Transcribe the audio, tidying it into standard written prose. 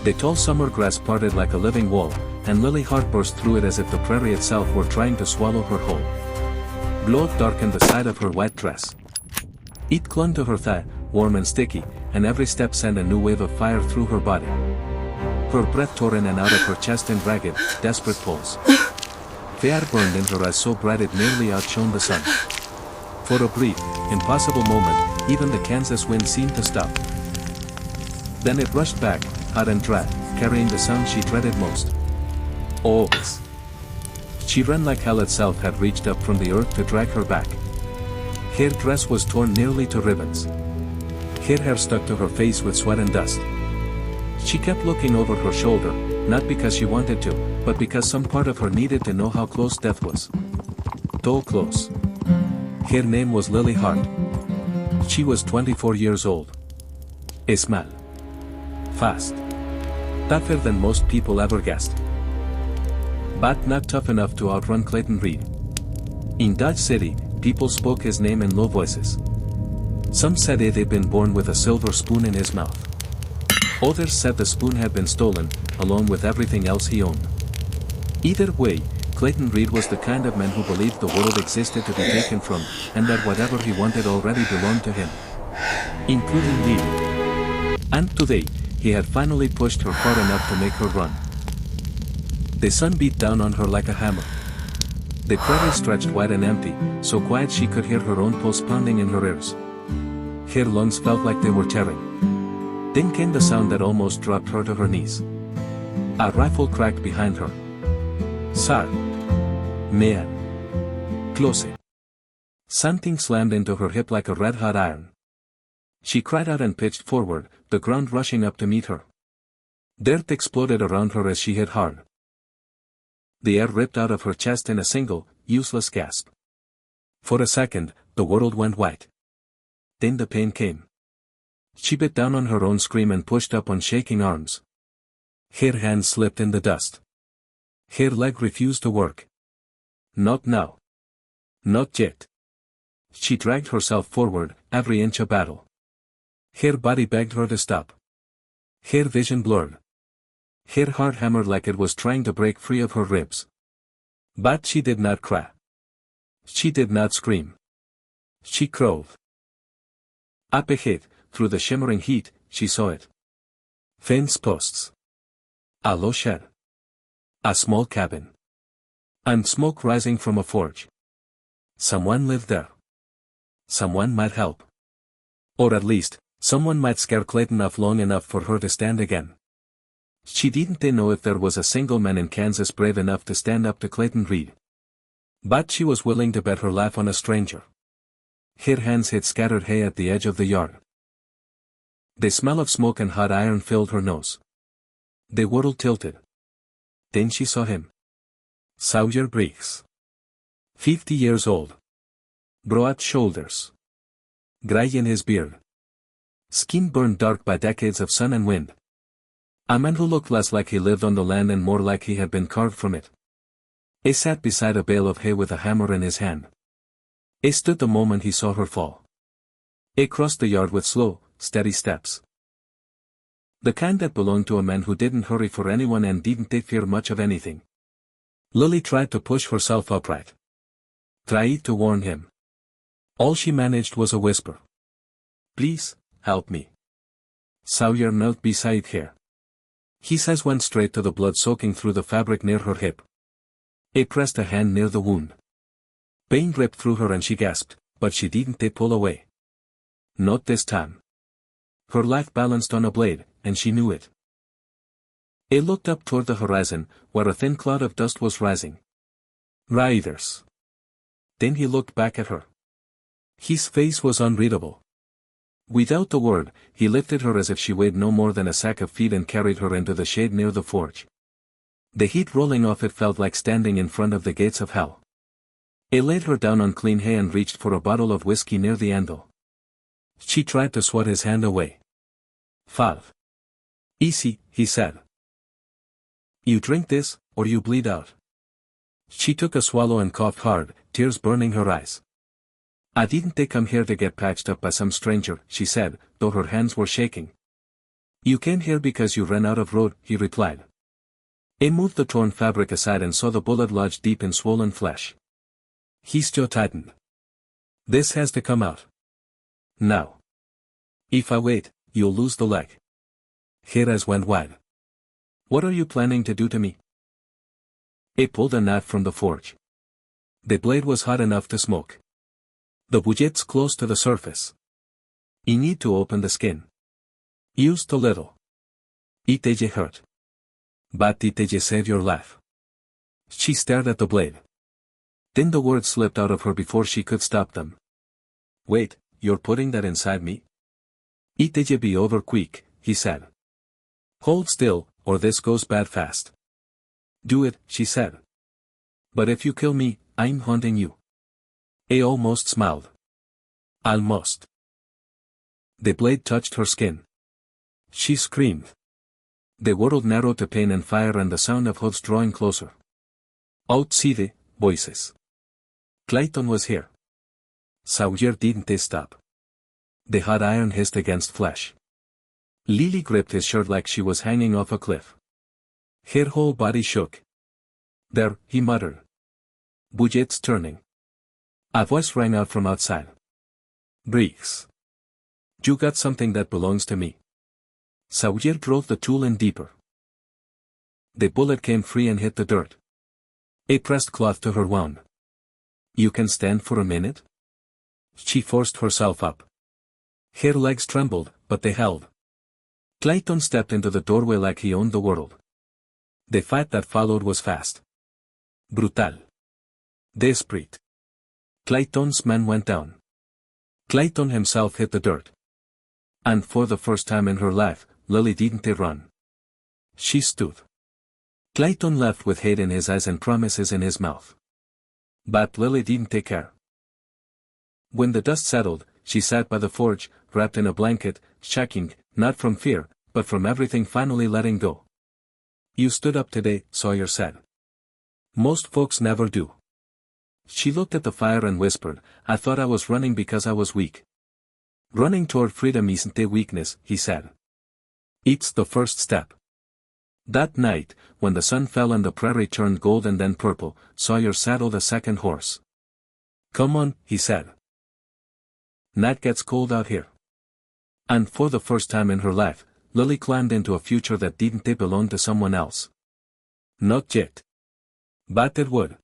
The tall summer grass parted like a living wall, and Lily Hart burst through it as if the prairie itself were trying to swallow her whole. Blood darkened the side of her white dress. It clung to her thigh, warm and sticky, and every step sent a new wave of fire through her body. Her breath tore in and out of her chest in ragged, desperate pulls. Fire burned in her eyes so bright it nearly outshone the sun. For a brief, impossible moment, even the Kansas wind seemed to stop. Then it rushed back, hot and dry, carrying the sound she dreaded most. Always. She ran like hell itself had reached up from the earth to drag her back. Her dress was torn nearly to ribbons. Her hair stuck to her face with sweat and dust. She kept looking over her shoulder, not because she wanted to, but because some part of her needed to know how close death was. So close. Her name was Lily Hart. She was 24 years old. Small. Fast. Tougher than most people ever guessed. But not tough enough to outrun Clayton Reed. In Dodge City, people spoke his name in low voices. Some said they'd been born with a silver spoon in his mouth. Others said the spoon had been stolen, along with everything else he owned. Either way, Clayton Reed was the kind of man who believed the world existed to be taken from, and that whatever he wanted already belonged to him. Including Lee. And today, he had finally pushed her hard enough to make her run. The sun beat down on her like a hammer. The prairie stretched wide and empty, so quiet she could hear her own pulse pounding in her ears. Her lungs felt like they were tearing. Then came the sound that almost dropped her to her knees. A rifle cracked behind her. Sir. Man. Close. Something slammed into her hip like a red-hot iron. She cried out and pitched forward, the ground rushing up to meet her. Dirt exploded around her as she hit hard. The air ripped out of her chest in a single, useless gasp. For a second, the world went white. Then the pain came. She bit down on her own scream and pushed up on shaking arms. Her hand slipped in the dust. Her leg refused to work. Not now. Not yet. She dragged herself forward, every inch a battle. Her body begged her to stop. Her vision blurred. Her heart hammered like it was trying to break free of her ribs. But she did not cry. She did not scream. She crawled. Up ahead, through the shimmering heat, she saw it. Fence posts. A low shed. A small cabin. And smoke rising from a forge. Someone lived there. Someone might help. Or at least, someone might scare Clayton off long enough for her to stand again. She didn't know if there was a single man in Kansas brave enough to stand up to Clayton Reed. But she was willing to bet her life on a stranger. Her hands hit scattered hay at the edge of the yard. The smell of smoke and hot iron filled her nose. The world tilted. Then she saw him. Sawyer Briggs. 50 years old. Broad shoulders. Gray in his beard. Skin burned dark by decades of sun and wind. A man who looked less like he lived on the land and more like he had been carved from it. He sat beside a bale of hay with a hammer in his hand. He stood the moment he saw her fall. He crossed the yard with slow, steady steps. The kind that belonged to a man who didn't hurry for anyone and didn't fear much of anything. Lily tried to push herself upright. Tried to warn him. All she managed was a whisper. Please, help me. Sawyer knelt beside her. His eyes went straight to the blood soaking through the fabric near her hip. He pressed a hand near the wound. Pain ripped through her and she gasped, but she didn't pull away. Not this time. Her life balanced on a blade, and she knew it. He looked up toward the horizon, where a thin cloud of dust was rising. Riders. Then he looked back at her. His face was unreadable. Without a word, he lifted her as if she weighed no more than a sack of feed and carried her into the shade near the forge. The heat rolling off it felt like standing in front of the gates of hell. He laid her down on clean hay and reached for a bottle of whiskey near the anvil. She tried to swat his hand away. "Five. Easy," he said. "You drink this, or you bleed out." She took a swallow and coughed hard, tears burning her eyes. "I didn't come here to get patched up by some stranger," she said, though her hands were shaking. You came here because you ran out of road, he replied. He moved the torn fabric aside and saw the bullet lodge deep in swollen flesh. His jaw tightened. This has to come out. Now. If I wait, you'll lose the leg. Her eyes went wide. What are you planning to do to me? He pulled a knife from the forge. The blade was hot enough to smoke. The budget's close to the surface. You need to open the skin. Used a little. It'll hurt. But it'll save your life. She stared at the blade. Then the words slipped out of her before she could stop them. Wait, you're putting that inside me? It'll be over quick, he said. Hold still, or this goes bad fast. Do it, she said. But if you kill me, I'm haunting you. He almost smiled. Almost. The blade touched her skin. She screamed. The world narrowed to pain and fire and the sound of hooves drawing closer. Outside, voices. Clayton was here. Sawyer didn't stop. The hot iron hissed against flesh. Lily gripped his shirt like she was hanging off a cliff. Her whole body shook. There, he muttered. Budget's turning. A voice rang out from outside. Briggs. You got something that belongs to me. Sawyer drove the tool in deeper. The bullet came free and hit the dirt. A pressed cloth to her wound. You can stand for a minute? She forced herself up. Her legs trembled, but they held. Clayton stepped into the doorway like he owned the world. The fight that followed was fast. Brutal. Desperate. Clayton's man went down. Clayton himself hit the dirt. And for the first time in her life, Lily didn't run. She stood. Clayton left with hate in his eyes and promises in his mouth. But Lily didn't take care. When the dust settled, she sat by the forge, wrapped in a blanket, shaking, not from fear, but from everything finally letting go. You stood up today, Sawyer said. Most folks never do. She looked at the fire and whispered, I thought I was running because I was weak. Running toward freedom isn't a weakness, he said. It's the first step. That night, when the sun fell and the prairie turned gold and then purple, Sawyer saddled a second horse. Come on, he said. Night gets cold out here. And for the first time in her life, Lily climbed into a future that didn't belong to someone else. Not yet. But it would.